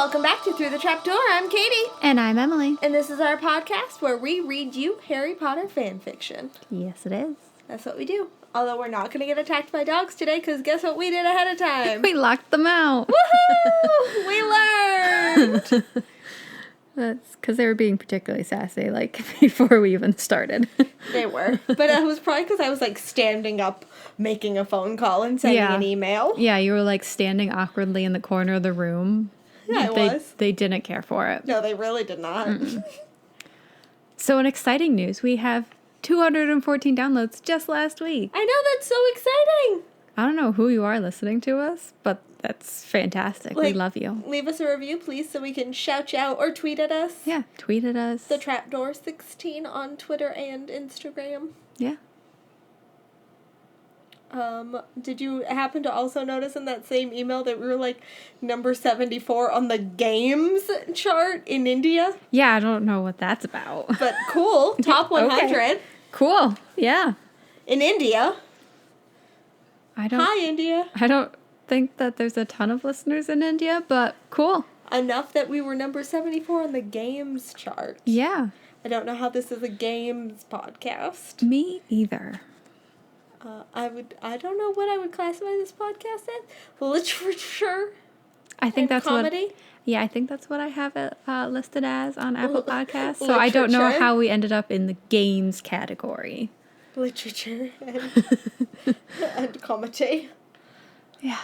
Welcome back to Through the Trapdoor. I'm Katie. And I'm Emily. And this is our podcast where we read you Harry Potter fan fiction. Yes, it is. That's what we do. Although we're not going to get attacked by dogs today, because guess what we did ahead of time? We locked them out. Woohoo! We learned! That's because they were being particularly sassy, like, before we even started. They were. But it was probably because I was, like, standing up, making a phone call and sending an email. Yeah, you were, like, standing awkwardly in the corner of the room. Yeah, I was. They didn't care for it. No, they really did not. So in exciting news, we have 214 downloads just last week. I know, that's so exciting. I don't know who you are listening to us, but that's fantastic. We love you. Leave us a review, please, so we can shout you out or tweet at us. Yeah, tweet at us. The Trapdoor16 on Twitter and Instagram. Yeah. Did you happen to also notice in that same email that we were, like, number 74 on the games chart in India? Yeah, I don't know what that's about. But cool. Top 100. Okay. Cool. Yeah. In India. Hi, India. I don't think that there's a ton of listeners in India, but cool. Enough that we were number 74 on the games chart. Yeah. I don't know how this is a games podcast. Me either. I don't know what I would classify this podcast as. Literature. I think that's comedy. I think that's what I have it listed as on Apple Podcasts. So I don't know how we ended up in the games category. Literature and comedy. Yeah.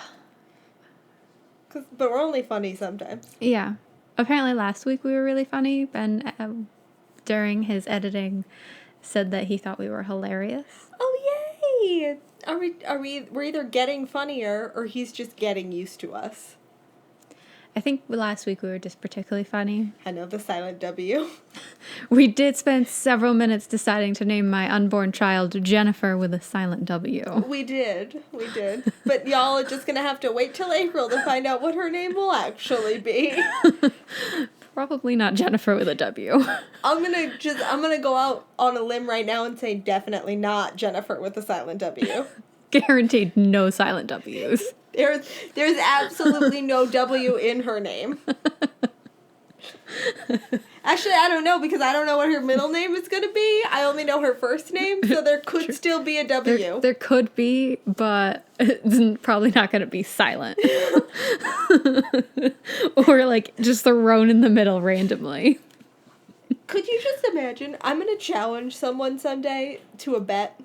But we're only funny sometimes. Yeah. Apparently last week we were really funny. Ben, during his editing, said that he thought we were hilarious. Oh, yay! We're either getting funnier or he's just getting used to us. I think last week we were just particularly funny. I know, the silent W. We did spend several minutes deciding to name my unborn child Jennifer with a silent W. We did. But y'all are just going to have to wait till April to find out what her name will actually be. Probably not Jennifer with a W. I'm gonna go out on a limb right now and say definitely not Jennifer with a silent W. Guaranteed no silent W's. There's absolutely no W in her name. Actually, I don't know, because I don't know what her middle name is going to be. I only know her first name, so there could still be a W. There could be, but it's probably not going to be silent. Or, like, just thrown in the middle randomly. Could you just imagine? I'm going to challenge someone someday to a bet,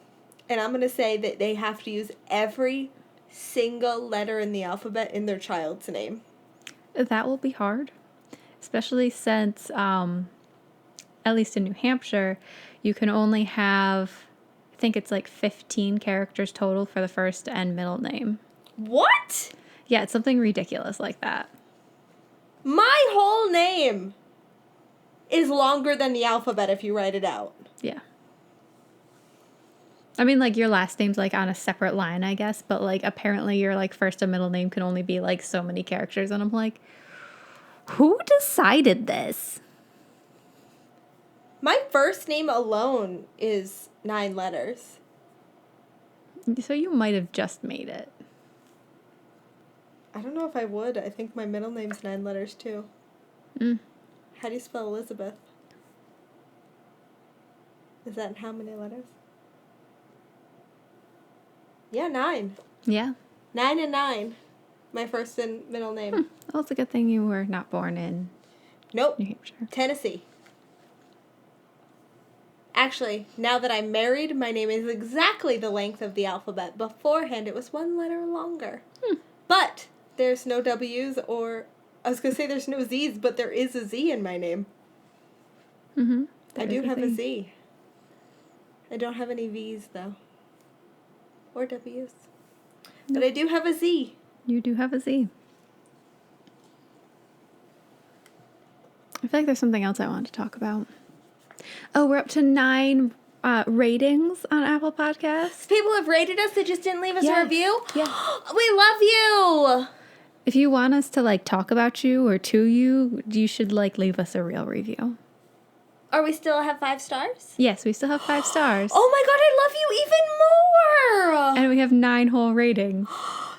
and I'm going to say that they have to use every single letter in the alphabet in their child's name. That will be hard. Especially since, at least in New Hampshire, you can only have, I think it's like 15 characters total for the first and middle name. What? Yeah, it's something ridiculous like that. My whole name is longer than the alphabet if you write it out. Yeah. I mean, like, your last name's, like, on a separate line, I guess, but, like, apparently your, like, first and middle name can only be, like, so many characters, and I'm like, who decided this? My first name alone is 9 letters. So you might have just made it. I don't know if I would. I think my middle name's 9 letters, too. How do you spell Elizabeth? Is that how many letters? Yeah, 9. Yeah. 9 and 9. My first and middle name. Well, it's a good thing you were not born in Nope. New Hampshire. Tennessee. Actually, now that I'm married, my name is exactly the length of the alphabet. Beforehand, it was 1 letter longer. But there's no W's or... I was going to say there's no Z's, but there is a Z in my name. Mm-hmm. I do have a Z. I don't have any V's, though. Or W's. But I do have a Z. You do have a Z. I feel like there's something else I want to talk about. Oh, we're up to 9 ratings on Apple Podcasts. People have rated us, they just didn't leave us a review? Yeah. We love you! If you want us to, like, talk about you or to you, you should, like, leave us a real review. Are we still have 5 stars? Yes, we still have 5 stars. Oh my god, I love you even more! And we have 9 whole ratings.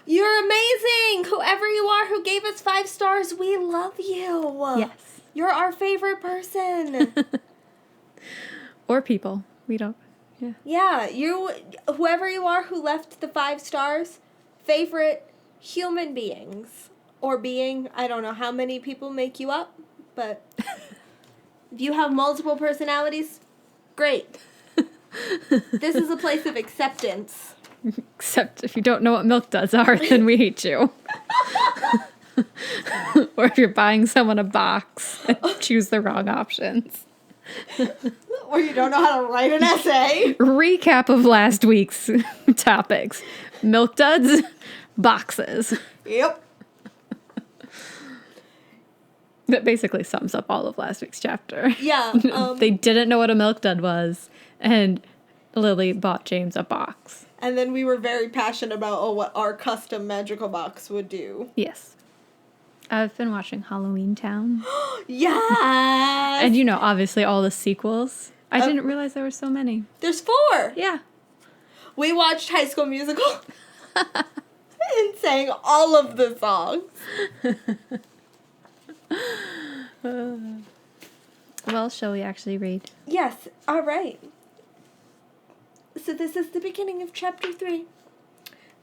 You're amazing! Whoever you are who gave us 5 stars, we love you. Yes. You're our favorite person. Or people. We don't. Yeah. Yeah, whoever you are who left the 5 stars, favorite human beings. Or being, I don't know how many people make you up, but if you have multiple personalities, great. This is a place of acceptance. Except if you don't know what milk duds are, then we hate you. Or if you're buying someone a box and choose the wrong options. Or you don't know how to write an essay. Recap of last week's topics. Milk duds, boxes. Yep. That basically sums up all of last week's chapter. Yeah. They didn't know what a milk dud was, and Lily bought James a box. And then we were very passionate about what our custom magical box would do. Yes. I've been watching Halloween Town. Yes! And obviously all the sequels. I didn't realize there were so many. There's 4! Yeah. We watched High School Musical and sang all of the songs. Well, shall we actually read? Yes, all right. So this is the beginning of chapter 3.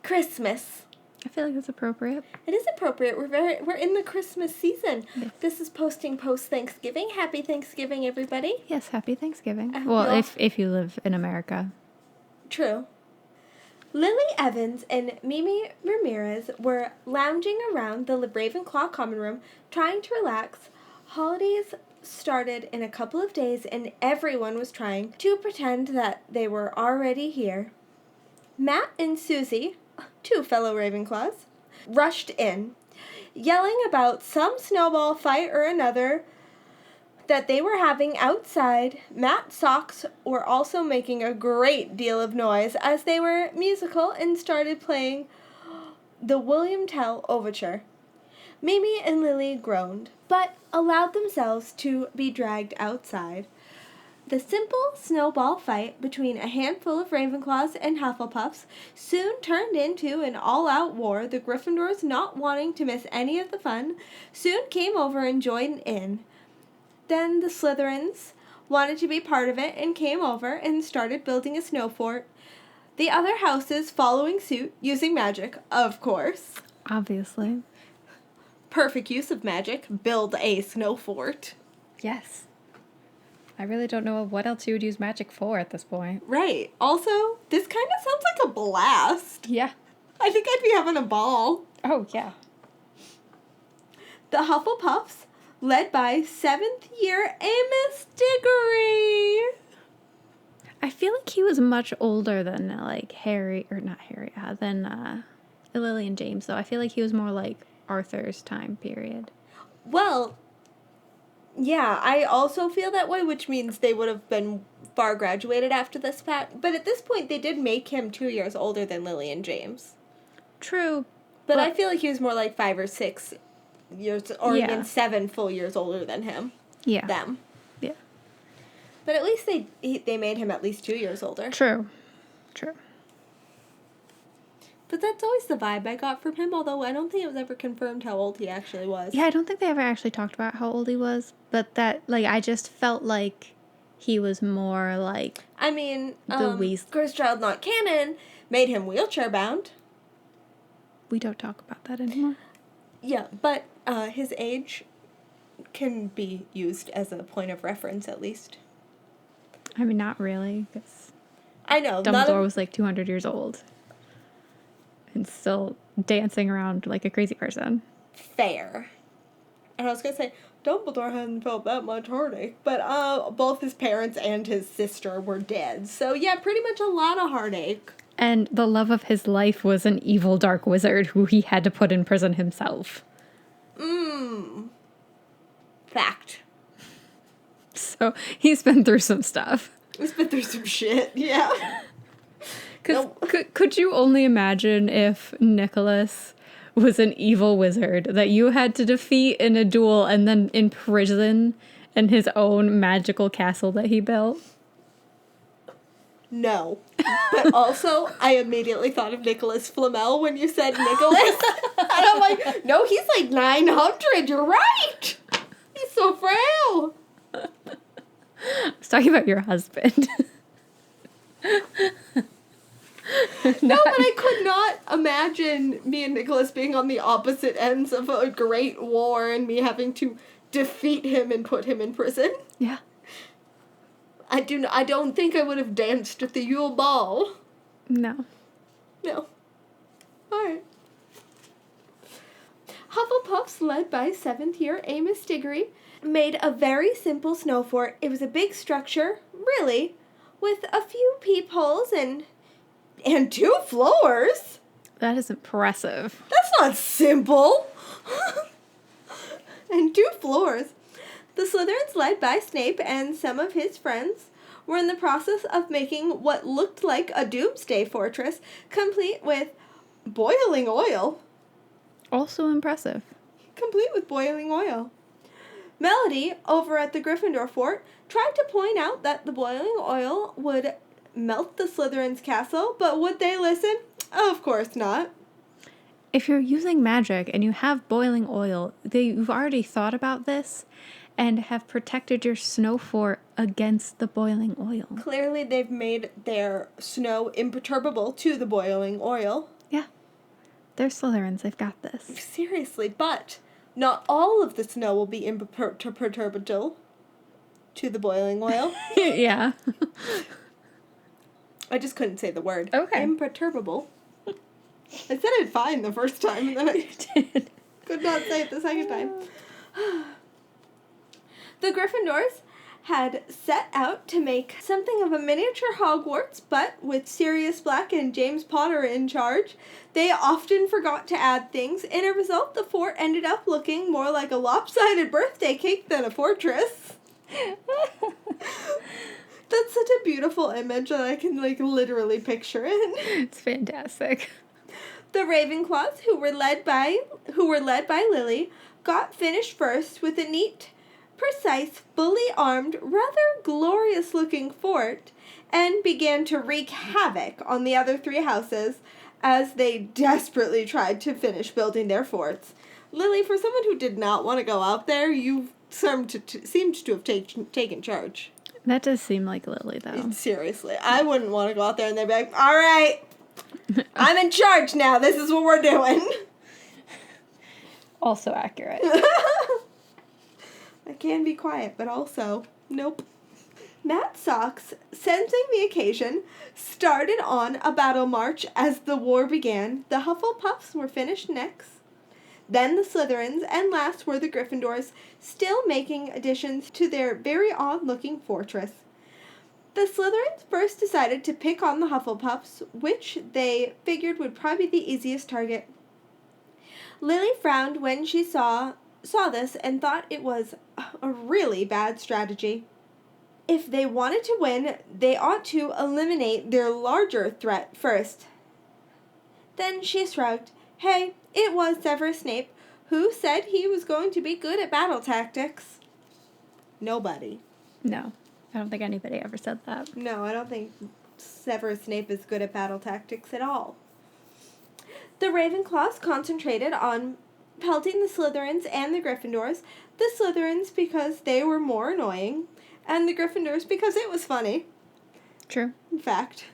Christmas. I feel like that's appropriate. It is appropriate. We're in the Christmas season. Yes. This is posting post-Thanksgiving. Happy Thanksgiving, everybody. Yes, happy Thanksgiving. I hope Well, y'all- if you live in America. True. Lily Evans and Mimi Ramirez were lounging around the Ravenclaw common room, trying to relax. Holidays started in a couple of days, and everyone was trying to pretend that they were already here. Matt and Susie, 2 fellow Ravenclaws, rushed in, yelling about some snowball fight or another that they were having outside. Matt's socks were also making a great deal of noise as they were musical and started playing the William Tell Overture. Mimi and Lily groaned, but allowed themselves to be dragged outside. The simple snowball fight between a handful of Ravenclaws and Hufflepuffs soon turned into an all-out war. The Gryffindors, not wanting to miss any of the fun, soon came over and joined in. Then the Slytherins wanted to be part of it and came over and started building a snow fort. The other houses following suit, using magic, of course. Obviously. Perfect use of magic. Build a snow fort. Yes. I really don't know what else you would use magic for at this point. Right. Also, this kind of sounds like a blast. Yeah. I think I'd be having a ball. Oh, yeah. The Hufflepuffs, led by 7th year Amos Diggory. I feel like he was much older than, Harry, or not Harry, than Lily and James, though. I feel like he was more like Arthur's time period. Well, yeah, I also feel that way, which means they would have been far graduated after this fact. But at this point, they did make him 2 years older than Lily and James. True. But I feel like he was more like 5 or 6 years, or Yeah. even 7 full years older than him. Yeah. Them. Yeah. But at least they made him at least 2 years older. True. True. But that's always the vibe I got from him, although I don't think it was ever confirmed how old he actually was. Yeah, I don't think they ever actually talked about how old he was, but that, I just felt like he was more like I mean, the Weasley. Cursed Child Not Canon made him wheelchair bound. We don't talk about that anymore. Yeah, but his age can be used as a point of reference, at least. I mean, not really, because I know. Dumbledore was 200 years old and still dancing around like a crazy person. Fair. And I was going to say, Dumbledore hadn't felt that much heartache, but both his parents and his sister were dead. So yeah, pretty much a lot of heartache. And the love of his life was an evil dark wizard who he had to put in prison himself. Fact. So he's been through some stuff. He's been through some shit, yeah. Because could you only imagine if Nicholas was an evil wizard that you had to defeat in a duel and then imprison in his own magical castle that he built? No. But also, I immediately thought of Nicholas Flamel when you said Nicholas. And I'm like, no, he's like 900. You're right. He's so frail. I was talking about your husband. No, but I could not imagine me and Nicholas being on the opposite ends of a great war and me having to defeat him and put him in prison. Yeah. I don't think I would have danced at the Yule Ball. No. No. Alright. Hufflepuffs, led by 7th year Amos Diggory, made a very simple snow fort. It was a big structure, really, with a few peepholes and 2 floors. That is impressive. That's not simple. And 2 floors. The Slytherins, led by Snape and some of his friends, were in the process of making what looked like a doomsday fortress, complete with boiling oil. Also impressive. Complete with boiling oil. Melody, over at the Gryffindor fort, tried to point out that the boiling oil would melt the Slytherins' castle, but would they listen? Of course not. If you're using magic and you have boiling oil, you've already thought about this and have protected your snow fort against the boiling oil. Clearly, they've made their snow imperturbable to the boiling oil. Yeah. They're Slytherins. They've got this. Seriously, but not all of the snow will be imperturbable to the boiling oil. Yeah. I just couldn't say the word. Okay. Imperturbable. I said it fine the first time, and then I could not say it the second time. The Gryffindors had set out to make something of a miniature Hogwarts, but with Sirius Black and James Potter in charge, they often forgot to add things. In a result, the fort ended up looking more like a lopsided birthday cake than a fortress. That's such a beautiful image that I can, literally picture it. It's fantastic. The Ravenclaws, who were led by Lily, got finished first with a neat, precise, fully armed, rather glorious-looking fort, and began to wreak havoc on the other 3 houses as they desperately tried to finish building their forts. Lily, for someone who did not want to go out there, you seemed to have taken charge. That does seem like Lily, though. Seriously, I wouldn't want to go out there and they'd be like, all right, I'm in charge now. This is what we're doing. Also accurate. I can be quiet, but also, nope. Matt Socks, sensing the occasion, started on a battle march as the war began. The Hufflepuffs were finished next. Then the Slytherins, and last were the Gryffindors, still making additions to their very odd-looking fortress. The Slytherins first decided to pick on the Hufflepuffs, which they figured would probably be the easiest target. Lily frowned when she saw this and thought it was a really bad strategy. If they wanted to win, they ought to eliminate their larger threat first. Then she shrugged. Hey, it was Severus Snape, who said he was going to be good at battle tactics. Nobody. No, I don't think anybody ever said that. No, I don't think Severus Snape is good at battle tactics at all. The Ravenclaws concentrated on pelting the Slytherins and the Gryffindors. The Slytherins because they were more annoying, and the Gryffindors because it was funny. True. In fact,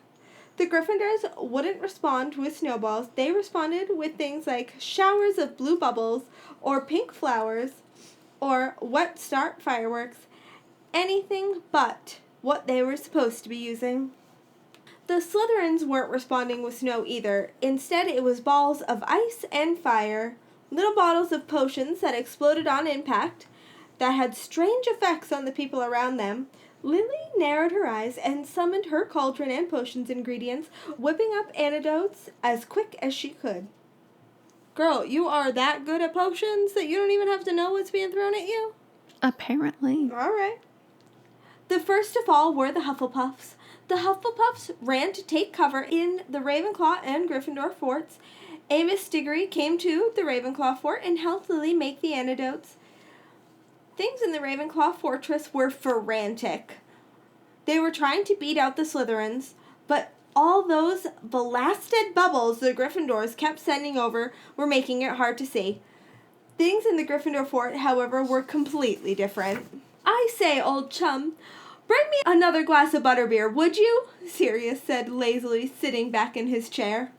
the Gryffindors wouldn't respond with snowballs. They responded with things like showers of blue bubbles, or pink flowers, or wet start fireworks. Anything but what they were supposed to be using. The Slytherins weren't responding with snow either. Instead, it was balls of ice and fire, little bottles of potions that exploded on impact, that had strange effects on the people around them. Lily narrowed her eyes and summoned her cauldron and potions ingredients, whipping up antidotes as quick as she could. Girl, you are that good at potions that you don't even have to know what's being thrown at you? Apparently. All right. The first of all were the Hufflepuffs. The Hufflepuffs ran to take cover in the Ravenclaw and Gryffindor forts. Amos Diggory came to the Ravenclaw fort and helped Lily make the antidotes. Things in the Ravenclaw fortress were frantic. They were trying to beat out the Slytherins, But all those blasted bubbles the Gryffindors kept sending over were making it hard to see. Things in the Gryffindor fort, however, were completely different. I say, old chum, bring me another glass of butterbeer, would you? Sirius said lazily, sitting back in his chair.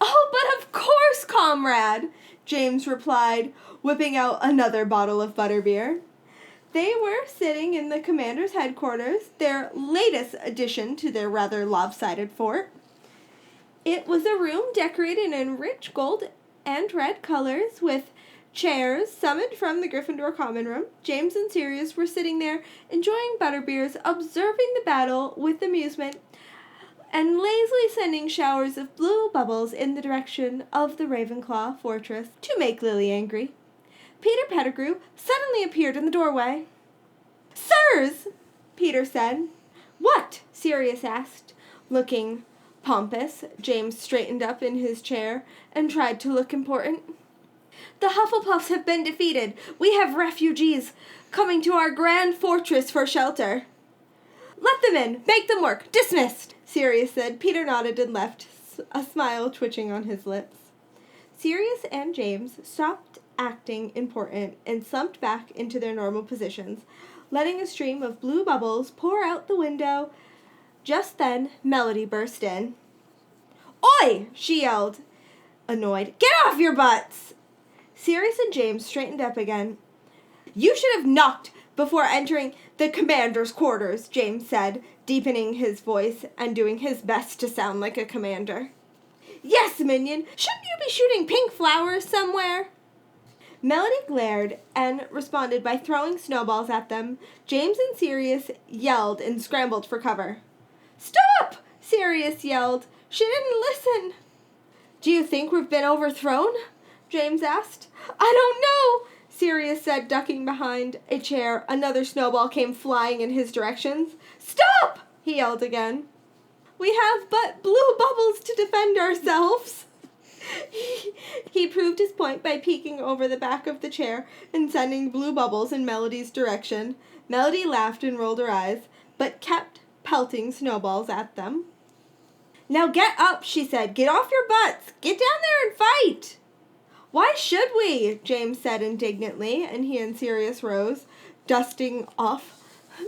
Oh, but of course, comrade, James replied, whipping out another bottle of butterbeer. They were sitting in the commander's headquarters, their latest addition to their rather lopsided fort. It was a room decorated in rich gold and red colors, with chairs summoned from the Gryffindor common room. James and Sirius were sitting there, enjoying butterbeers, observing the battle with amusement, and lazily sending showers of blue bubbles in the direction of the Ravenclaw fortress to make Lily angry. Peter Pettigrew suddenly appeared in the doorway. Sirs, Peter said. What? Sirius asked, looking pompous. James straightened up in his chair and tried to look important. The Hufflepuffs have been defeated. We have refugees coming to our grand fortress for shelter. Let them in. Make them work. Dismissed, Sirius said. Peter nodded and left, a smile twitching on his lips. Sirius and James stopped acting important and slumped back into their normal positions, letting a stream of blue bubbles pour out the window. Just then, Melody burst in. Oi! She yelled, annoyed. Get off your butts! Sirius and James straightened up again. You should have knocked before entering the commander's quarters, James said, deepening his voice and doing his best to sound like a commander. Yes, minion! Shouldn't you be shooting pink flowers somewhere? Melody glared and responded by throwing snowballs at them. James and Sirius yelled and scrambled for cover. Stop! Sirius yelled. She didn't listen. Do you think we've been overthrown? James asked. I don't know, Sirius said, ducking behind a chair. Another snowball came flying in his direction. Stop! He yelled again. We have but blue bubbles to defend ourselves. He proved his point by peeking over the back of the chair and sending blue bubbles in Melody's direction. Melody laughed and rolled her eyes, but kept pelting snowballs at them. Now get up, she said. Get off your butts. Get down there and fight. Why should we? James said indignantly, and he and Sirius rose, dusting off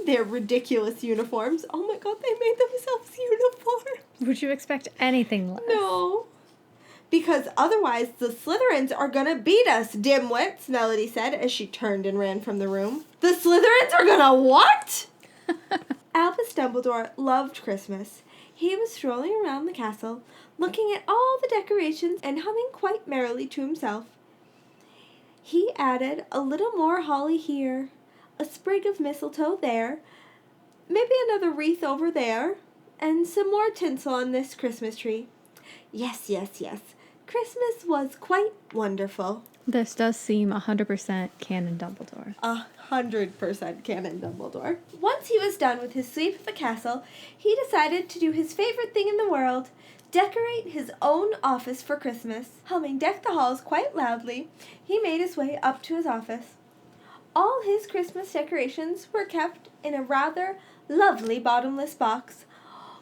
their ridiculous uniforms. Oh my god, they made themselves uniforms. Would you expect anything less? No. Because otherwise the Slytherins are gonna beat us, dimwits, Melody said as she turned and ran from the room. The Slytherins are gonna what? Albus Dumbledore loved Christmas. He was strolling around the castle, looking at all the decorations and humming quite merrily to himself. He added a little more holly here, a sprig of mistletoe there, maybe another wreath over there, and some more tinsel on this Christmas tree. Yes. Christmas was quite wonderful. This does seem 100% canon Dumbledore. 100% canon Dumbledore. Once he was done with his sweep of the castle, he decided to do his favorite thing in the world, decorate his own office for Christmas. Humming Deck the Halls quite loudly, he made his way up to his office. All his Christmas decorations were kept in a rather lovely bottomless box.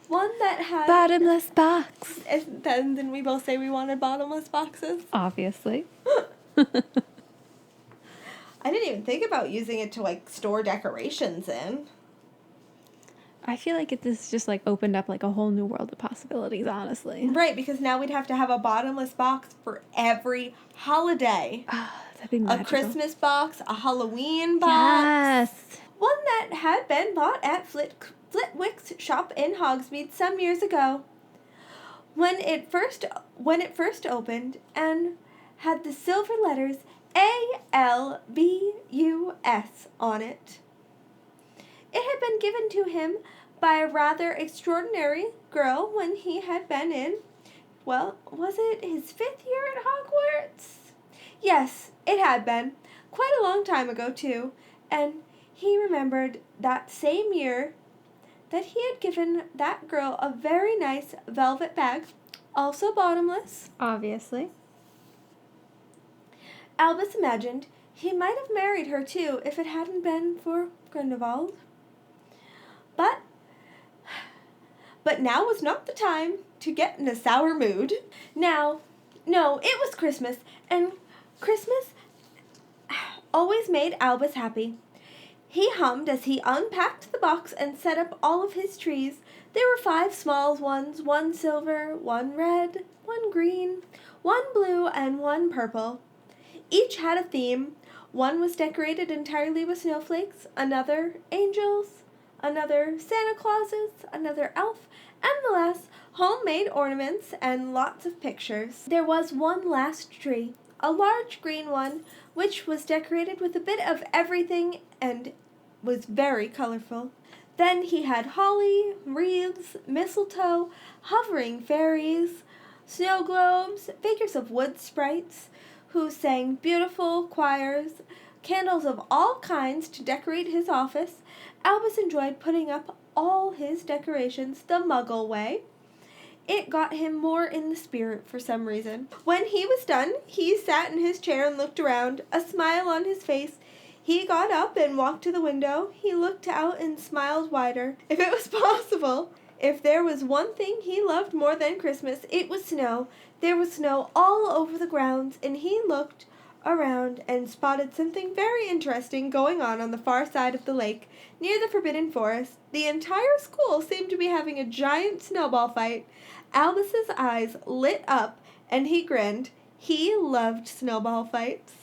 One that had... Bottomless box. And then didn't we both say we wanted bottomless boxes? Obviously. I didn't even think about using it to, store decorations in. I feel like this just, opened up, a whole new world of possibilities, honestly. Right, because now we'd have to have a bottomless box for every holiday. That'd be magical. A Christmas box, a Halloween box. Yes. One that had been bought at Flitwick's shop in Hogsmeade some years ago. When it first opened and had the silver letters ALBUS on it. It had been given to him by a rather extraordinary girl when he had been in, was it his 5th year at Hogwarts? Yes, it had been. Quite a long time ago, too, and he remembered that same year that he had given that girl a very nice velvet bag, also bottomless. Obviously. Albus imagined he might have married her, too, if it hadn't been for Grindelwald. But But now was not the time to get in a sour mood. Now, no, it was Christmas, and Christmas always made Albus happy. He hummed as he unpacked the box and set up all of his trees. There were 5 small ones, 1 silver, 1 red, 1 green, 1 blue, and 1 purple. Each had a theme. One was decorated entirely with snowflakes, another angels, another Santa Clauses, another elf, and the last homemade ornaments and lots of pictures. There was one last tree, a large green one, which was decorated with a bit of everything and was very colorful. Then he had holly, wreaths, mistletoe, hovering fairies, snow globes, figures of wood sprites, who sang beautiful choirs, candles of all kinds to decorate his office. Albus enjoyed putting up all his decorations the Muggle way. It got him more in the spirit for some reason. When he was done, he sat in his chair and looked around, a smile on his face. He got up and walked to the window. He looked out and smiled wider. If it was possible, if there was one thing he loved more than Christmas, it was snow. There was snow all over the grounds, and he looked around and spotted something very interesting going on the far side of the lake, near the Forbidden Forest. The entire school seemed to be having a giant snowball fight. Albus's eyes lit up, and he grinned. He loved snowball fights.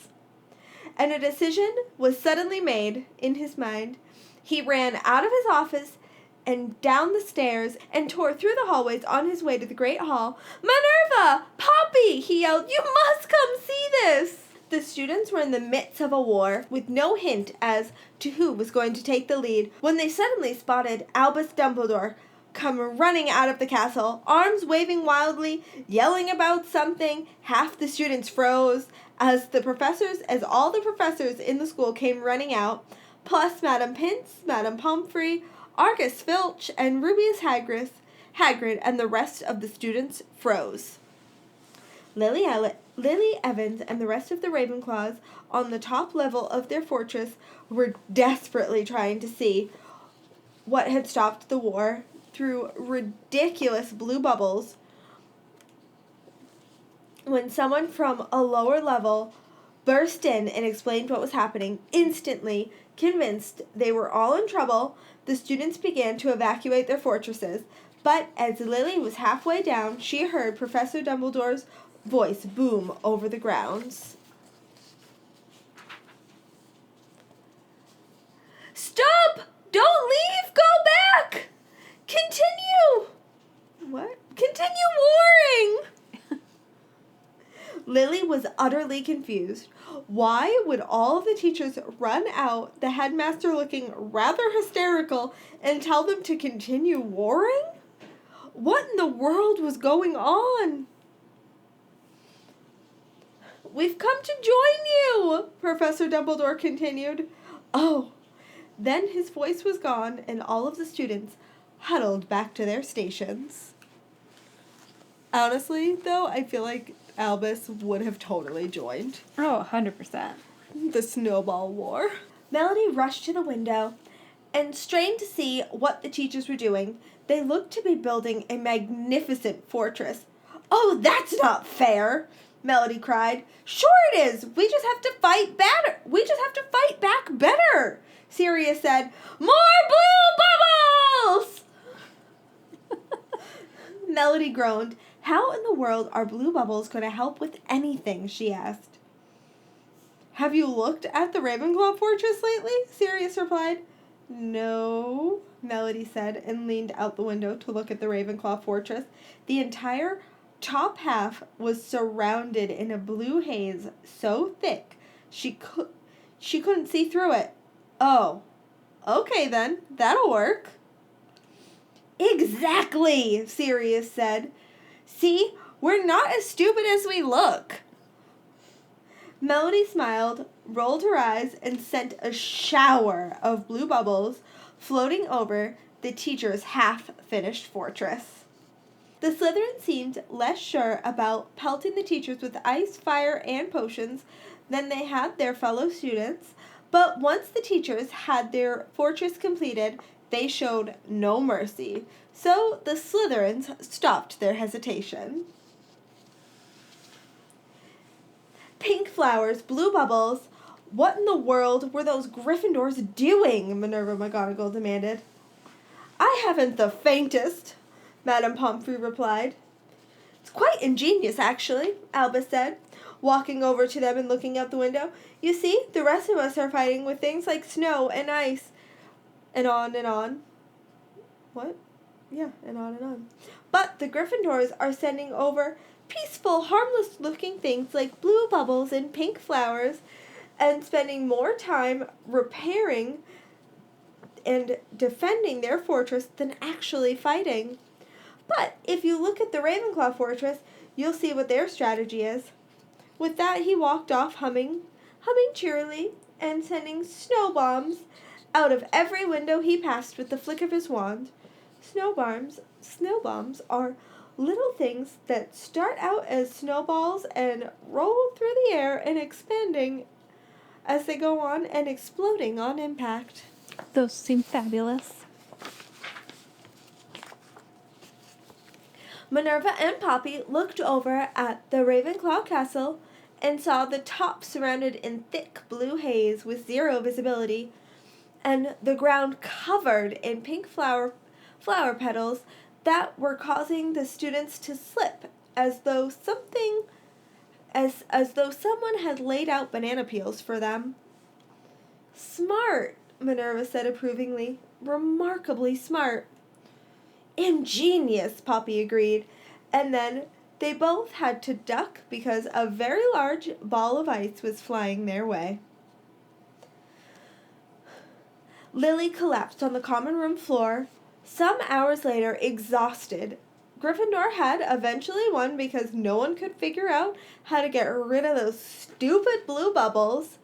And a decision was suddenly made in his mind. He ran out of his office and down the stairs and tore through the hallways on his way to the great hall. "Minerva! Poppy!" he yelled. "You must come see this!" The students were in the midst of a war, with no hint as to who was going to take the lead, when they suddenly spotted Albus Dumbledore come running out of the castle, arms waving wildly, yelling about something. Half the students froze as all the professors in the school came running out, plus Madame Pince, Madame Pomfrey, Argus Filch, and Rubius Hagrid, and the rest of the students froze. Lily Evans and the rest of the Ravenclaws on the top level of their fortress were desperately trying to see what had stopped the war through ridiculous blue bubbles when someone from a lower level burst in and explained what was happening. Instantly convinced they were all in trouble, the students began to evacuate their fortresses. But as Lily was halfway down, she heard Professor Dumbledore's voice boom over the grounds. "Stop! Don't leave! Go back! Continue!" What? "Continue warring!" Lily was utterly confused. Why would all of the teachers run out, the headmaster looking rather hysterical, and tell them to continue warring? What in the world was going on? "We've come to join you," Professor Dumbledore continued. Oh, then his voice was gone, and all of the students huddled back to their stations. Honestly, though, I feel like Albus would have totally joined. Oh, 100%. The snowball war. Melody rushed to the window and strained to see what the teachers were doing. They looked to be building a magnificent fortress. "Oh, that's not fair!" Melody cried. "Sure it is! We just have to fight better! We just have to fight back better!" Sirius said. "More blue bubbles!" Melody groaned. "How in the world are blue bubbles going to help with anything?" she asked. "Have you looked at the Ravenclaw fortress lately?" Sirius replied. "No," Melody said, and leaned out the window to look at the Ravenclaw fortress. The entire top half was surrounded in a blue haze so thick she couldn't see through it. "Oh, okay then, that'll work." "Exactly," Sirius said. "See, we're not as stupid as we look." Melody smiled, rolled her eyes, and sent a shower of blue bubbles floating over the teacher's half-finished fortress. The Slytherins seemed less sure about pelting the teachers with ice, fire, and potions than they had their fellow students, but once the teachers had their fortress completed, they showed no mercy, so the Slytherins stopped their hesitation. Pink flowers, blue bubbles. What in the world were those Gryffindors doing? Minerva McGonagall demanded. I haven't the faintest, Madame Pomfrey replied. It's quite ingenious, actually, Albus said, walking over to them and looking out the window. You see, the rest of us are fighting with things like snow and ice. And on and on. What? Yeah, and on and on. But the Gryffindors are sending over peaceful, harmless-looking things like blue bubbles and pink flowers and spending more time repairing and defending their fortress than actually fighting. But if you look at the Ravenclaw fortress, you'll see what their strategy is. With that, he walked off humming cheerily and sending snow bombs out of every window he passed with the flick of his wand. Snow bombs are little things that start out as snowballs and roll through the air and expanding as they go on and exploding on impact. Those seem fabulous. Minerva and Poppy looked over at the Ravenclaw castle and saw the top surrounded in thick blue haze with zero visibility, and the ground covered in pink flower petals that were causing the students to slip as though someone had laid out banana peels for them. Smart, Minerva said approvingly. Remarkably smart. Ingenious, Poppy agreed, and then they both had to duck because a very large ball of ice was flying their way. Lily collapsed on the common room floor. Some hours later, exhausted, Gryffindor had eventually won because no one could figure out how to get rid of those stupid blue bubbles.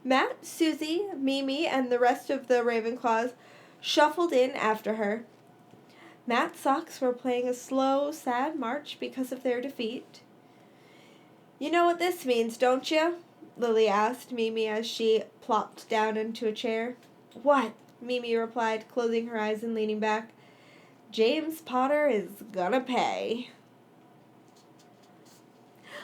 Matt, Susie, Mimi, and the rest of the Ravenclaws shuffled in after her. Matt's socks were playing a slow, sad march because of their defeat. You know what this means, don't you? Lily asked Mimi as she plopped down into a chair. What? Mimi replied, closing her eyes and leaning back. James Potter is gonna pay.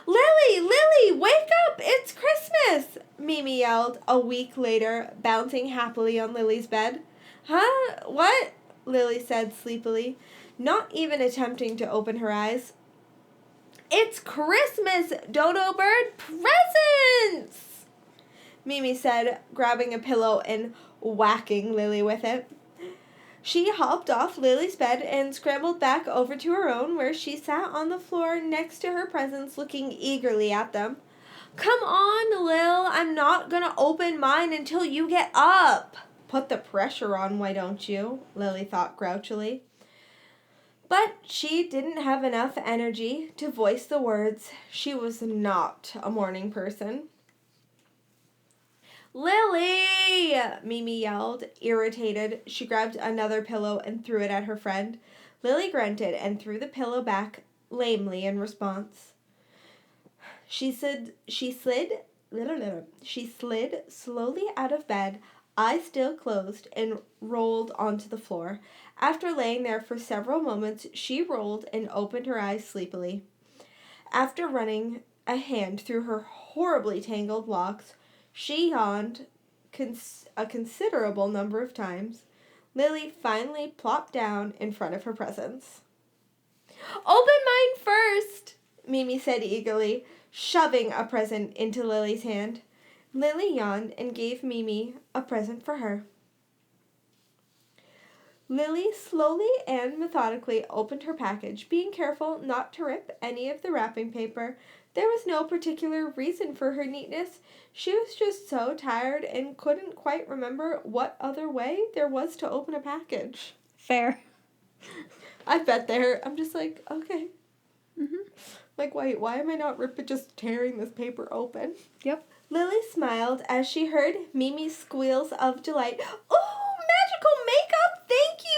Lily, wake up! It's Christmas! Mimi yelled a week later, bouncing happily on Lily's bed. Huh? What? Lily said sleepily, not even attempting to open her eyes. It's Christmas, Dodo Bird! Presents! Mimi said, grabbing a pillow and whacking Lily with it. She hopped off Lily's bed and scrambled back over to her own, where she sat on the floor next to her presents, looking eagerly at them. Come on, Lil, I'm not gonna open mine until you get up. Put the pressure on, why don't you? Lily thought grouchily. But she didn't have enough energy to voice the words. She was not a morning person. Lily! Mimi yelled, irritated. She grabbed another pillow and threw it at her friend. Lily grunted and threw the pillow back lamely in response. She slid slowly out of bed, eyes still closed, and rolled onto the floor. After laying there for several moments, she rolled and opened her eyes sleepily. After running a hand through her horribly tangled locks, she yawned a considerable number of times. Lily finally plopped down in front of her presents. Open mine first, Mimi said eagerly, shoving a present into Lily's hand. Lily yawned and gave Mimi a present for her. Lily slowly and methodically opened her package, being careful not to rip any of the wrapping paper. There was no particular reason for her neatness. She was just so tired and couldn't quite remember what other way there was to open a package. Fair. I bet I'm just like, okay. Mm-hmm. Like, why am I not just tearing this paper open? Yep. Lily smiled as she heard Mimi's squeals of delight. Oh, magical makeup! Thank you!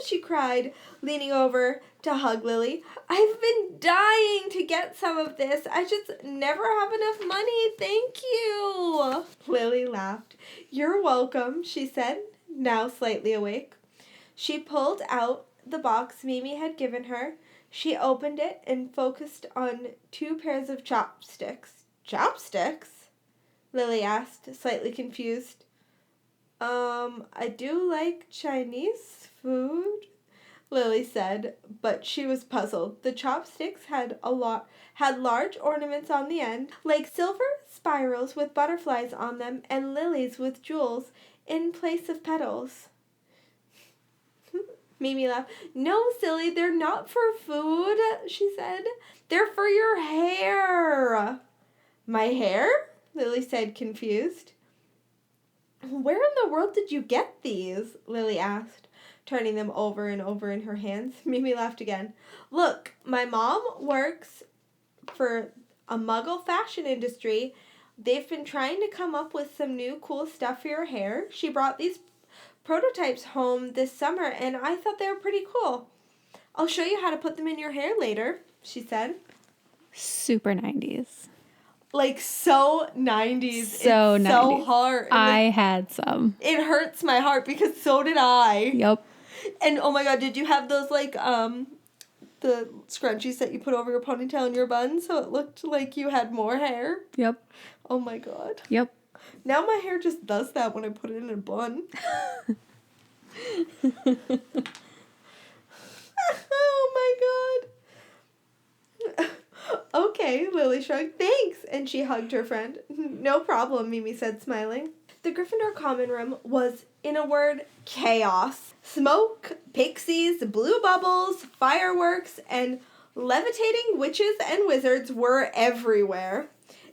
She cried, leaning over to hug Lily. I've been dying to get some of this. I just never have enough money. Thank you. Lily laughed. You're welcome, she said. now slightly awake. She pulled out the box Mimi had given her. She opened it and focused on 2 pairs of chopsticks. Chopsticks? Lily asked, slightly confused. I do like Chinese food, Lily said, but she was puzzled. The chopsticks had large ornaments on the end, like silver spirals with butterflies on them and lilies with jewels in place of petals. Mimi laughed. No, silly, they're not for food, she said. They're for your hair. My hair? Lily said, confused. Where in the world did you get these? Lily asked, turning them over and over in her hands. Mimi laughed again. Look, my mom works for a Muggle fashion industry. They've been trying to come up with some new cool stuff for your hair. She brought these prototypes home this summer, and I thought they were pretty cool. I'll show you how to put them in your hair later, she said. Super 90s. Like, so 90s. So it's 90s. So hard. I had some. It hurts my heart because so did I. Yep. And oh my god, did you have those like the scrunchies that you put over your ponytail and your bun so it looked like you had more hair? Yep. Oh my god. Yep. Now my hair just does that when I put it in a bun. Oh my god. Okay, Lily shrugged. Thanks, and she hugged her friend. No problem, Mimi said, smiling. The Gryffindor common room was, in a word, chaos. Smoke, pixies, blue bubbles, fireworks, and levitating witches and wizards were everywhere.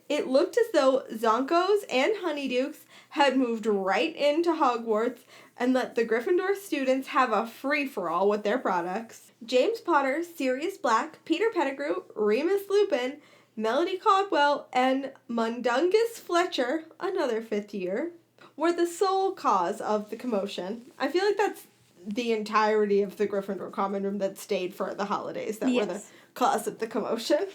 It looked as though Zonkos and Honeydukes had moved right into Hogwarts and let the Gryffindor students have a free-for-all with their products. James Potter, Sirius Black, Peter Pettigrew, Remus Lupin, Melody Caldwell, and Mundungus Fletcher, another 5th year, were the sole cause of the commotion. I feel like that's the entirety of the Gryffindor common room that stayed for the holidays that were the cause of the commotion.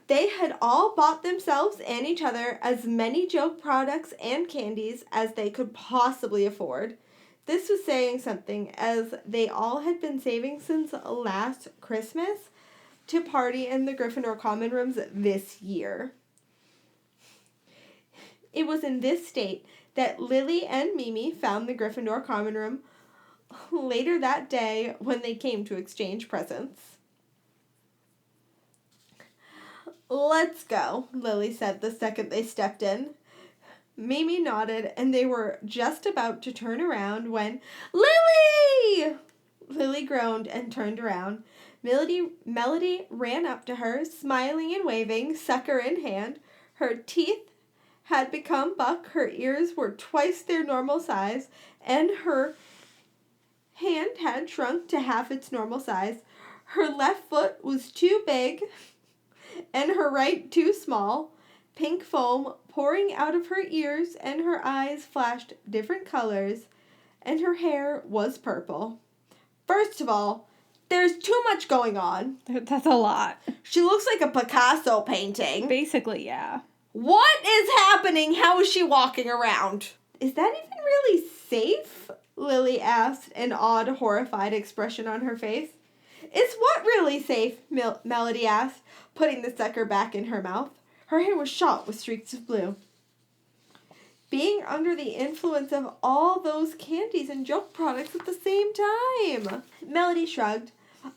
They had all bought themselves and each other as many joke products and candies as they could possibly afford. This was saying something, as they all had been saving since last Christmas to party in the Gryffindor common rooms this year. It was in this state that Lily and Mimi found the Gryffindor common room later that day when they came to exchange presents. Let's go, Lily said the second they stepped in. Mimi nodded, and they were just about to turn around when, Lily! Lily groaned and turned around. Melody ran up to her, smiling and waving, sucker in hand. Her teeth had become buck, her ears were twice their normal size, and her hand had shrunk to half its normal size. Her left foot was too big, and her right too small. Pink foam pouring out of her ears, and her eyes flashed different colors, and her hair was purple. First of all, there's too much going on. That's a lot. She looks like a Picasso painting. Basically, yeah. What is happening? How is she walking around? Is that even really safe? Lily asked, an odd, horrified expression on her face. Is what really safe? Melody asked, putting the sucker back in her mouth. Her hair was shot with streaks of blue. Being under the influence of all those candies and joke products at the same time. Melody shrugged.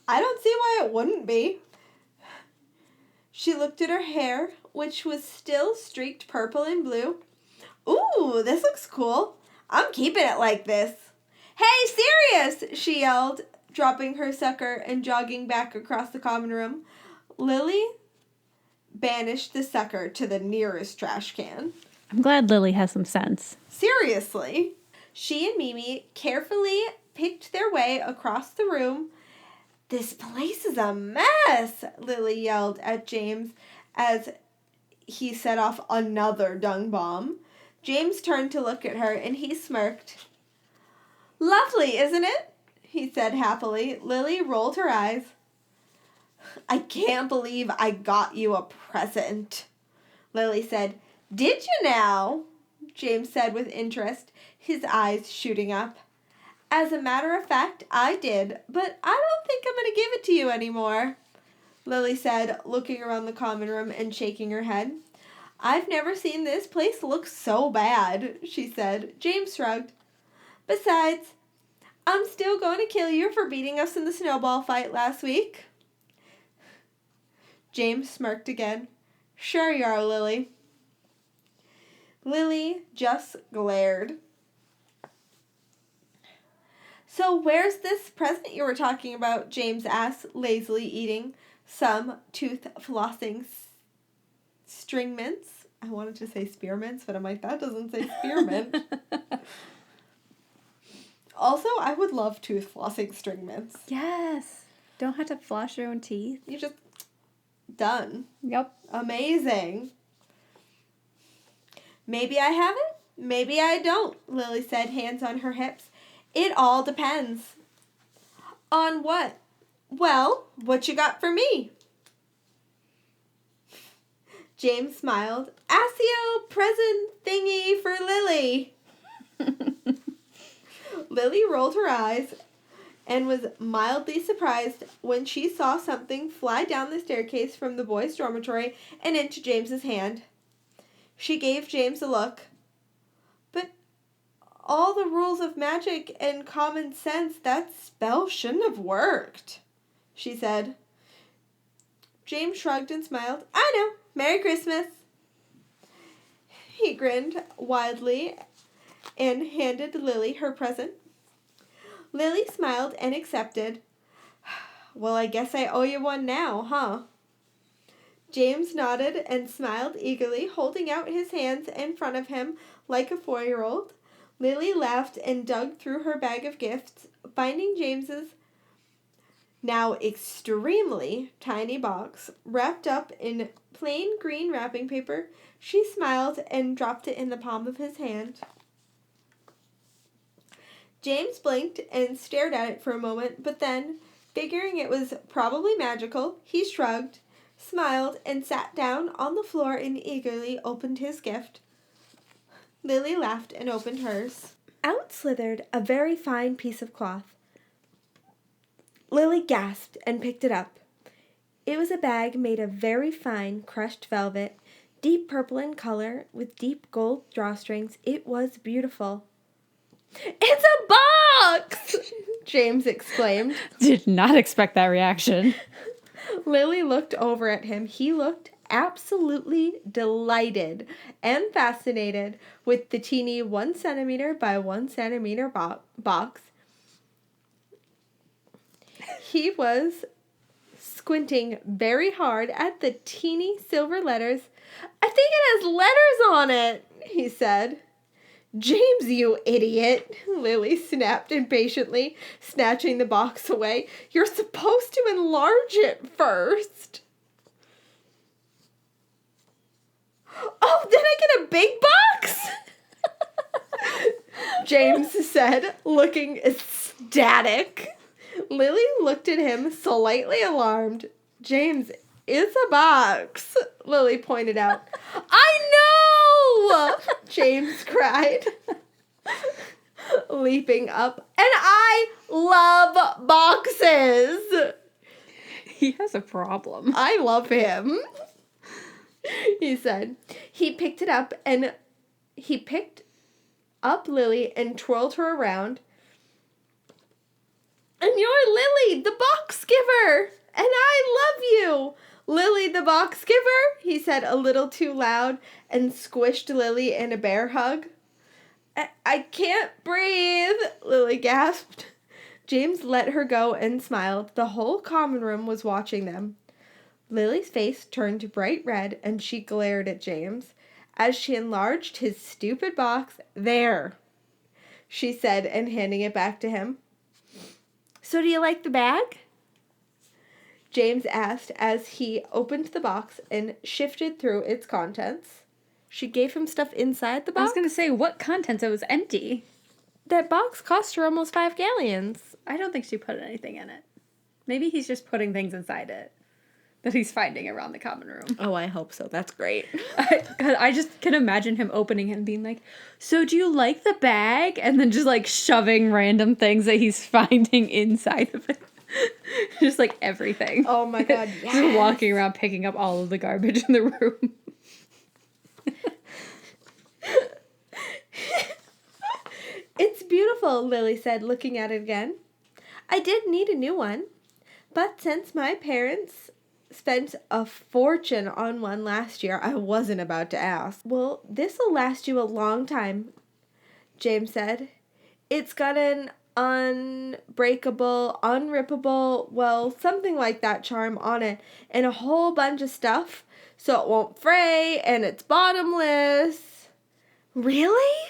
I don't see why it wouldn't be. She looked at her hair, which was still streaked purple and blue. Ooh, this looks cool. I'm keeping it like this. Hey, Sirius! She yelled, dropping her sucker and jogging back across the common room. Lily banished the sucker to the nearest trash can. I'm glad Lily has some sense. Seriously. She and Mimi carefully picked their way across the room. This place is a mess, Lily yelled at James as he set off another dung bomb. James turned to look at her and he smirked. Lovely, isn't it? He said happily. Lily rolled her eyes. I can't believe I got you a present, Lily said. Did you now? James said with interest, his eyes shooting up. As a matter of fact, I did, but I don't think I'm going to give it to you anymore, Lily said, looking around the common room and shaking her head. I've never seen this place look so bad, she said. James shrugged. Besides, I'm still going to kill you for beating us in the snowball fight last week. James smirked again. Sure you are, Lily. Lily just glared. So where's this present you were talking about? James asked, lazily eating some tooth flossing string mints. I wanted to say spearmints, but I'm like, that doesn't say spearmint. Also, I would love tooth flossing string mints. Yes. Don't have to floss your own teeth. You just... done. Yep. Amazing. Maybe I have it, maybe I don't, Lily said, hands on her hips. It all depends. On what? Well, what you got for me? James smiled. Accio present thingy for Lily. Lily rolled her eyes and was mildly surprised when she saw something fly down the staircase from the boys' dormitory and into James's hand. She gave James a look. But all the rules of magic and common sense, that spell shouldn't have worked, she said. James shrugged and smiled. I know. Merry Christmas. He grinned widely and handed Lily her present. Lily smiled and accepted. Well, I guess I owe you one now, huh? James nodded and smiled eagerly, holding out his hands in front of him like a 4-year-old. Lily laughed and dug through her bag of gifts, finding James's now extremely tiny box wrapped up in plain green wrapping paper. She smiled and dropped it in the palm of his hand. James blinked and stared at it for a moment, but then, figuring it was probably magical, he shrugged, smiled, and sat down on the floor and eagerly opened his gift. Lily laughed and opened hers. Out slithered a very fine piece of cloth. Lily gasped and picked it up. It was a bag made of very fine crushed velvet, deep purple in color, with deep gold drawstrings. It was beautiful. It's a box! James exclaimed. Did not expect that reaction. Lily looked over at him. He looked absolutely delighted and fascinated with the teeny 1 centimeter by 1 centimeter box. He was squinting very hard at the teeny silver letters. I think it has letters on it, he said. James, you idiot, Lily snapped impatiently, snatching the box away. You're supposed to enlarge it first. Oh, then I get a big box? James said, looking ecstatic. Lily looked at him, slightly alarmed. James, it's a box, Lily pointed out. I know! James cried, leaping up. And I love boxes! He has a problem. I love him, he said. He picked up Lily and twirled her around. And you're Lily, the box giver, and I love you. Lily, the box giver, he said a little too loud and squished Lily in a bear hug. I can't breathe, Lily gasped. James let her go and smiled. The whole common room was watching them. Lily's face turned bright red and she glared at James as she enlarged his stupid box. There, she said, and handing it back to him. So do you like the bag? James asked as he opened the box and shifted through its contents. She gave him stuff inside the box. I was going to say, what contents? It was empty. That box cost her almost 5 galleons. I don't think she put anything in it. Maybe he's just putting things inside it. that he's finding around the common room. Oh, I hope so. That's great. I just can imagine him opening it and being like, so do you like the bag? And then just like shoving random things that he's finding inside of it. Just like everything. Oh my God, yes. Just walking around picking up all of the garbage in the room. It's beautiful, Lily said, looking at it again. I did need a new one, but since my parents spent a fortune on one last year, I wasn't about to ask. Well, this'll last you a long time, James said. It's got an unbreakable, unrippable, well, something like that charm on it, and a whole bunch of stuff, so it won't fray, and it's bottomless. Really?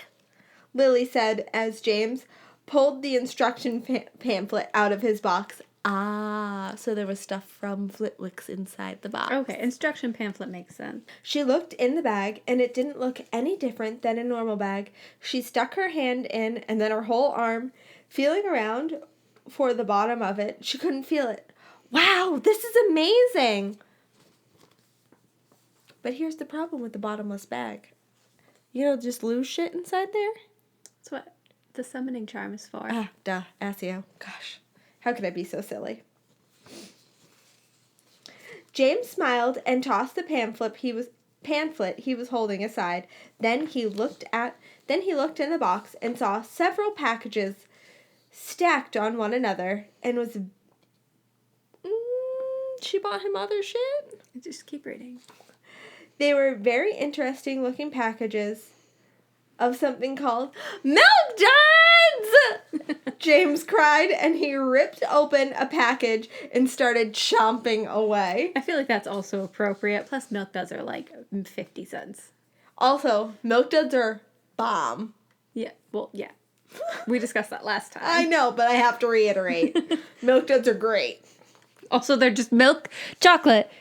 Lily said as James pulled the instruction pamphlet out of his box. Ah, so there was stuff from Flitwick's inside the box. Okay, instruction pamphlet makes sense. She looked in the bag, and it didn't look any different than a normal bag. She stuck her hand in, and then her whole arm, feeling around for the bottom of it. She couldn't feel it. Wow, this is amazing! But here's the problem with the bottomless bag. You'll just lose shit inside there? That's what the summoning charm is for. Ah, duh, Asio. Gosh, how could I be so silly? James smiled and tossed the pamphlet he was holding aside. Then he looked in the box and saw several packages stacked on one another and was she bought him other shit? Just keep reading. They were very interesting looking packages of something called Milk Duds! James cried, and he ripped open a package and started chomping away. I feel like that's also appropriate. Plus, Milk Duds are like 50 cents. Also, Milk Duds are bomb. Yeah, well, yeah. We discussed that last time. I know, but I have to reiterate. Milk Duds are great. Also, they're just milk, chocolate,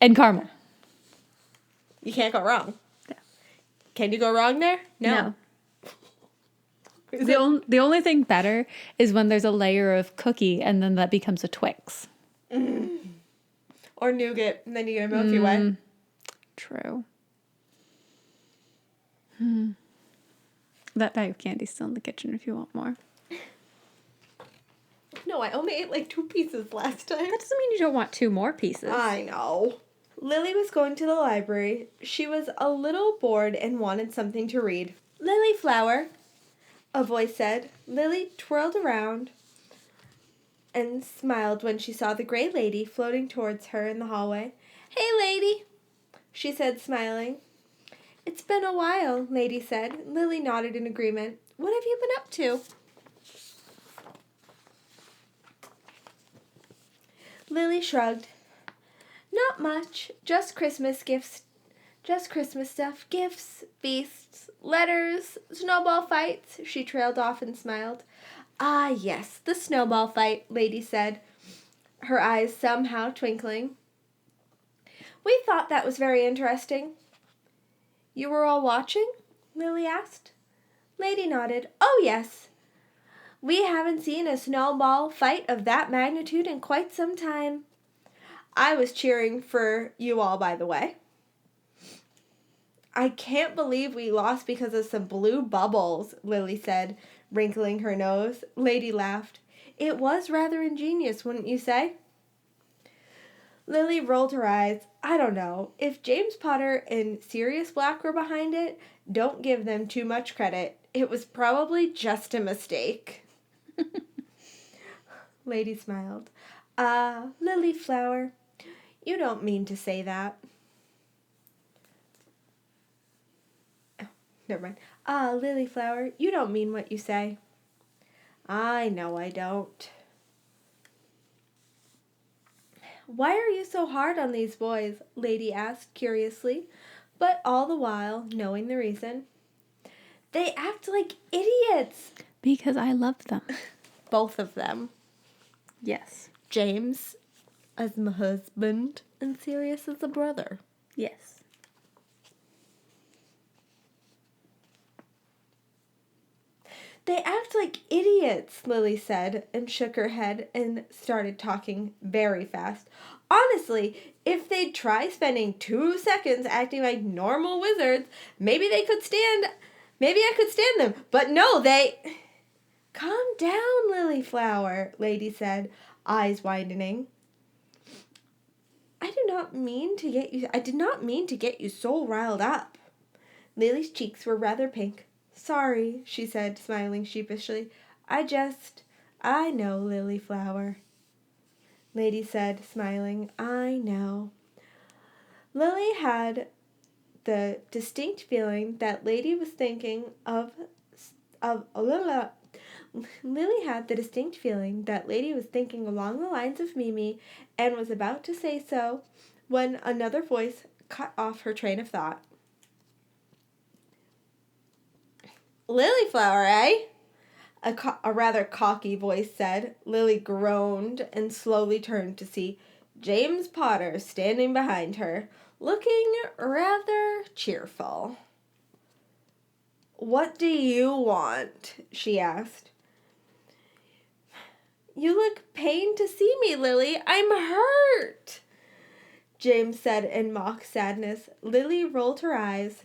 and caramel. You can't go wrong. Yeah. Can you go wrong there? No. The only thing better is when there's a layer of cookie and then that becomes a Twix. Or nougat, and then you get a Milky Way. True. That bag of candy's still in the kitchen if you want more. No, I only ate like 2 pieces last time. That doesn't mean you don't want 2 more pieces. I know. Lily was going to the library. She was a little bored and wanted something to read. Lily Flower, a voice said. Lily twirled around and smiled when she saw the gray lady floating towards her in the hallway. Hey, lady, she said, smiling. It's been a while, Lady said. Lily nodded in agreement. What have you been up to? Lily shrugged. Not much. Just Christmas gifts. Just Christmas stuff. Gifts, feasts, letters, snowball fights. She trailed off and smiled. Ah, yes, the snowball fight, Lady said, her eyes somehow twinkling. We thought that was very interesting. You were all watching? Lily asked. Lady nodded. Oh, yes. We haven't seen a snowball fight of that magnitude in quite some time. I was cheering for you all, by the way. I can't believe we lost because of some blue bubbles, Lily said, wrinkling her nose. Lady laughed. It was rather ingenious, wouldn't you say? Lily rolled her eyes. I don't know. If James Potter and Sirius Black were behind it, don't give them too much credit. It was probably just a mistake. Lady smiled. Lily Flower, you don't mean to say that. Oh, never mind. Lily Flower, you don't mean what you say. I know I don't. Why are you so hard on these boys? Lady asked curiously, but all the while knowing the reason. They act like idiots. Because I love them. Both of them. Yes. James as my husband and Sirius as a brother. Yes. They act like idiots, Lily said, and shook her head and started talking very fast. Honestly, if they'd try spending 2 seconds acting like normal wizards, maybe I could stand them. But no, they... Calm down, Lilyflower, Lady said, eyes widening. I did not mean to get you so riled up. Lily's cheeks were rather pink. Sorry, she said, smiling sheepishly. I know, Lilyflower. Lady said, smiling. I know. Lily had the distinct feeling that Lady was thinking Lily had the distinct feeling that Lady was thinking along the lines of Mimi and was about to say so when another voice cut off her train of thought. Lilyflower, eh? A rather cocky voice said. Lily groaned and slowly turned to see James Potter standing behind her, looking rather cheerful. What do you want? She asked. You look pained to see me, Lily. I'm hurt, James said in mock sadness. Lily rolled her eyes.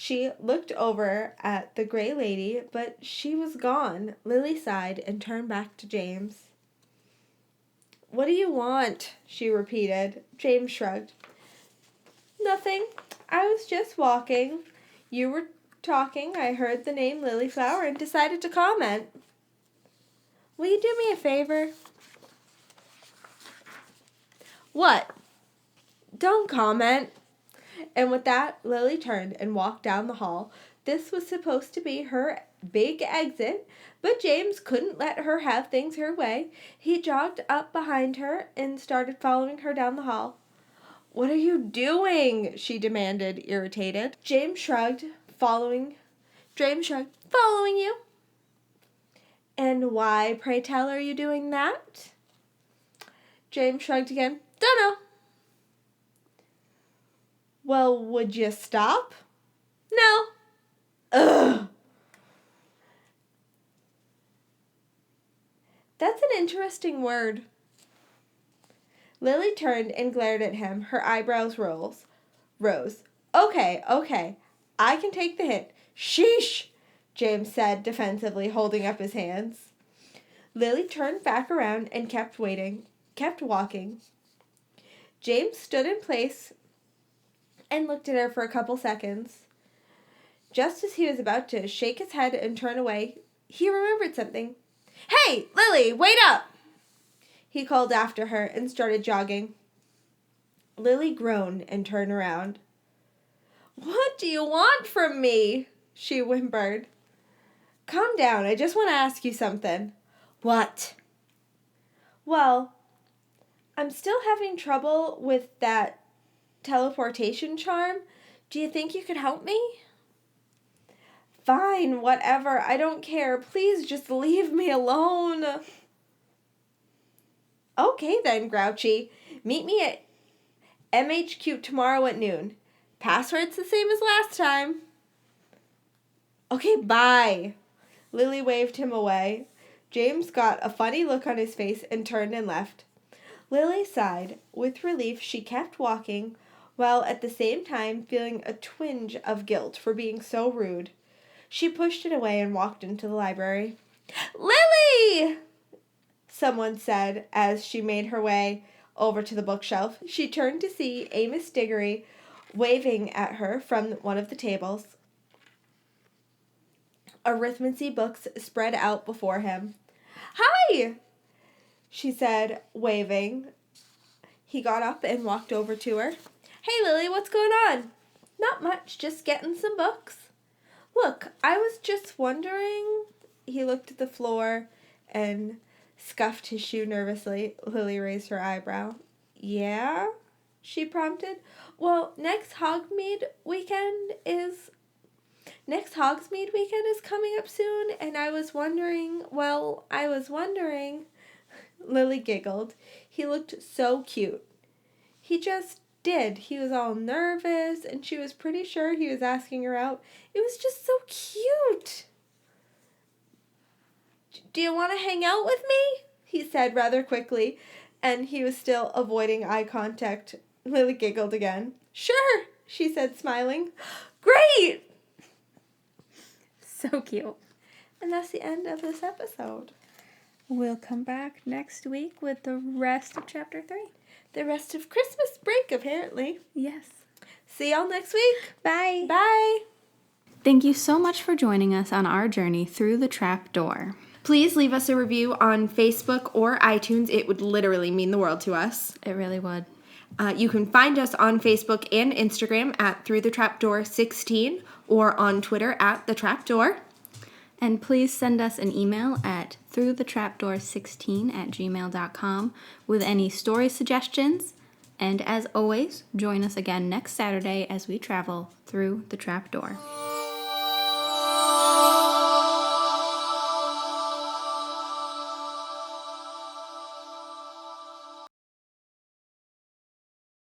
She looked over at the gray lady, but she was gone. Lily sighed and turned back to James. What do you want? She repeated. James shrugged. Nothing. I was just walking. You were talking. I heard the name Lilyflower and decided to comment. Will you do me a favor? What? Don't comment. And with that, Lily turned and walked down the hall. This was supposed to be her big exit, but James couldn't let her have things her way. He jogged up behind her and started following her down the hall. What are you doing? She demanded, irritated. James shrugged, following you. And why, pray tell, are you doing that? James shrugged again. Dunno. Well, would you stop? No. Ugh. That's an interesting word. Lily turned and glared at him. Her eyebrows rose. Okay. I can take the hint. Sheesh, James said defensively, holding up his hands. Lily turned back around and kept walking. James stood in place and looked at her for a couple seconds. Just as he was about to shake his head and turn away, he remembered something. Hey, Lily, wait up! He called after her and started jogging. Lily groaned and turned around. What do you want from me? She whimpered. Calm down, I just want to ask you something. What? Well, I'm still having trouble with that teleportation charm. Do you think you could help me? Fine, whatever. I don't care. Please just leave me alone. Okay then, Grouchy. Meet me at MHQ tomorrow at noon. Password's the same as last time. Okay, bye. Lily waved him away. James got a funny look on his face and turned and left. Lily sighed. With relief, she kept walking, while at the same time feeling a twinge of guilt for being so rude. She pushed it away and walked into the library. Lily! Someone said as she made her way over to the bookshelf. She turned to see Amos Diggory waving at her from one of the tables. Arithmancy books spread out before him. Hi! She said, waving. He got up and walked over to her. Hey, Lily, what's going on? Not much, just getting some books. Look, I was just wondering. He looked at the floor and scuffed his shoe nervously. Lily raised her eyebrow. Yeah? She prompted. Well, next Hogsmeade weekend is coming up soon, and I was wondering. Lily giggled. He looked so cute. He just did. He was all nervous, and she was pretty sure he was asking her out. It was just so cute. Do you want to hang out with me? He said rather quickly, and he was still avoiding eye contact. Lily giggled again. Sure, she said, smiling. Great! So cute. And that's the end of this episode. We'll come back next week with the rest of Chapter 3. The rest of Christmas break, apparently. Yes. See y'all next week. Bye. Bye. Thank you so much for joining us on our journey through the trap door. Please leave us a review on Facebook or iTunes. It would literally mean the world to us. It really would. You can find us on Facebook and Instagram at Through the Trapdoor 16 or on Twitter at The Trapdoor. And please send us an email at throughthetrapdoor16@gmail.com with any story suggestions. And as always, join us again next Saturday as we travel through the trapdoor.